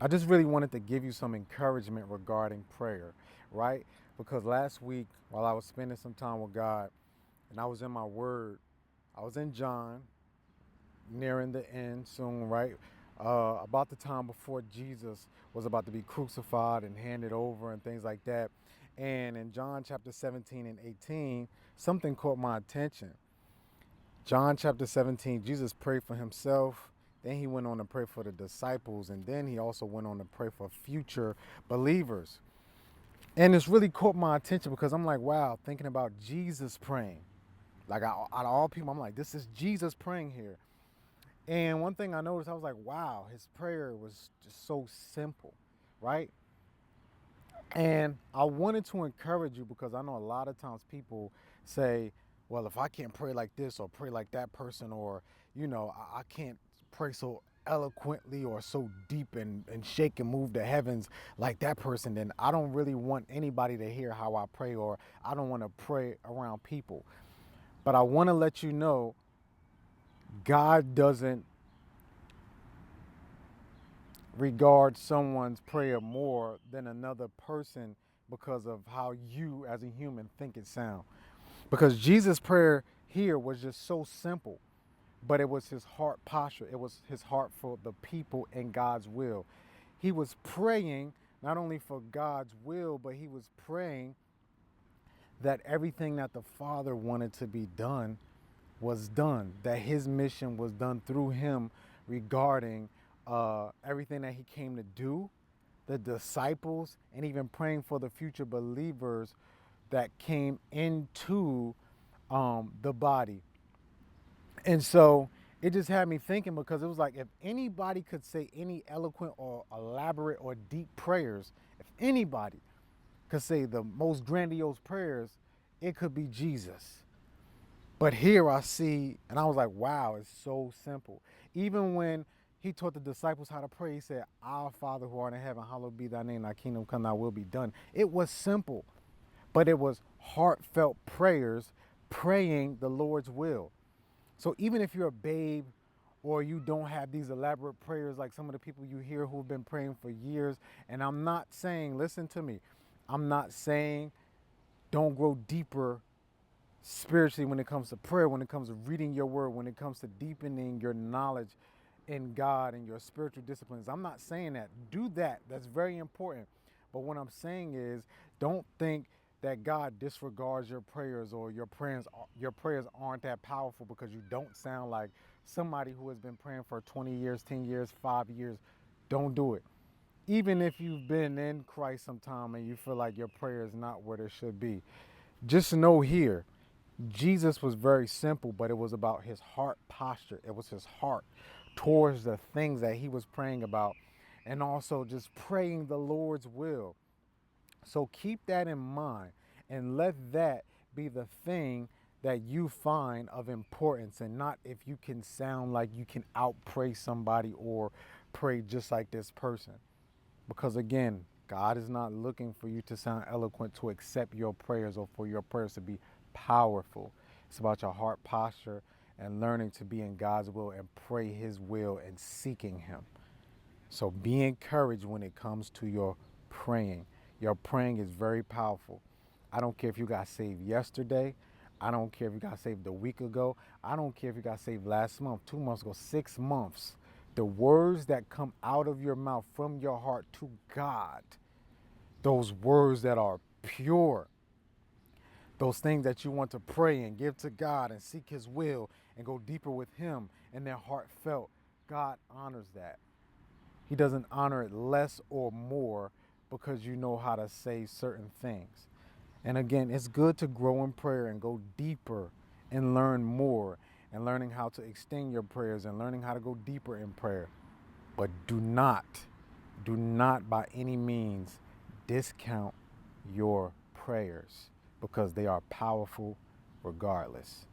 I just really wanted to give you some encouragement regarding prayer, right? Because last week, while I was spending some time with God and I was in my word, I was in John, nearing the end soon, right? About the time before Jesus was about to be crucified and handed over and things like that. And in John chapter 17 and 18, something caught my attention. John chapter 17, Jesus prayed for himself. Then he went on to pray for the disciples. And then he also went on to pray for future believers. And it's really caught my attention because I'm like, wow, thinking about Jesus praying. Like, out of all people, I'm like, this is Jesus praying here. And one thing I noticed, I was like, wow, his prayer was just so simple, right? And I wanted to encourage you because I know a lot of times people say, well, if I can't pray like this or pray like that person, or, I can't pray so eloquently or so deep and shake and move the heavens like that person, then I don't really want anybody to hear how I pray, or I don't want to pray around people. But I want to let you know God doesn't regard someone's prayer more than another person because of how you as a human think it sounds. Because Jesus' prayer here was just so simple, but it was his heart posture. It was his heart for the people and God's will. He was praying not only for God's will, but he was praying that everything that the Father wanted to be done was done, that his mission was done through him regarding everything that he came to do, the disciples, and even praying for the future believers that came into the body. And so it just had me thinking, because it was like, if anybody could say any eloquent or elaborate or deep prayers, if anybody could say the most grandiose prayers, it could be Jesus. But here I see, and I was like, wow, it's so simple. Even when he taught the disciples how to pray, he said, our Father who art in heaven, hallowed be thy name, thy kingdom come, thy will be done. It was simple, but it was heartfelt prayers praying the Lord's will. So even if you're a babe, or you don't have these elaborate prayers like some of the people you hear who've been praying for years, and I'm not saying, listen to me, I'm not saying don't grow deeper spiritually when it comes to prayer, when it comes to reading your word, when it comes to deepening your knowledge in God and your spiritual disciplines. I'm not saying that. Do that. That's very important. But what I'm saying is, don't think that God disregards your prayers, or your prayers aren't that powerful because you don't sound like somebody who has been praying for 20 years, 10 years, 5 years. Don't do it. Even if you've been in Christ sometime and you feel like your prayer is not where it should be, just know here, Jesus was very simple, but it was about his heart posture. It was his heart towards the things that he was praying about, and also just praying the Lord's will. So keep that in mind and let that be the thing that you find of importance, and not if you can sound like you can outpray somebody or pray just like this person. Because again, God is not looking for you to sound eloquent to accept your prayers or for your prayers to be powerful. It's about your heart posture and learning to be in God's will and pray his will and seeking him. So be encouraged when it comes to your praying. Your praying is very powerful. I don't care if you got saved yesterday. I don't care if you got saved a week ago. I don't care if you got saved last month, 2 months ago, 6 months. The words that come out of your mouth from your heart to God, those words that are pure, those things that you want to pray and give to God and seek his will and go deeper with him, and they're heartfelt, God honors that. He doesn't honor it less or more because you know how to say certain things. And again, it's good to grow in prayer and go deeper and learn more, and learning how to extend your prayers and learning how to go deeper in prayer. But do not by any means discount your prayers, because they are powerful regardless.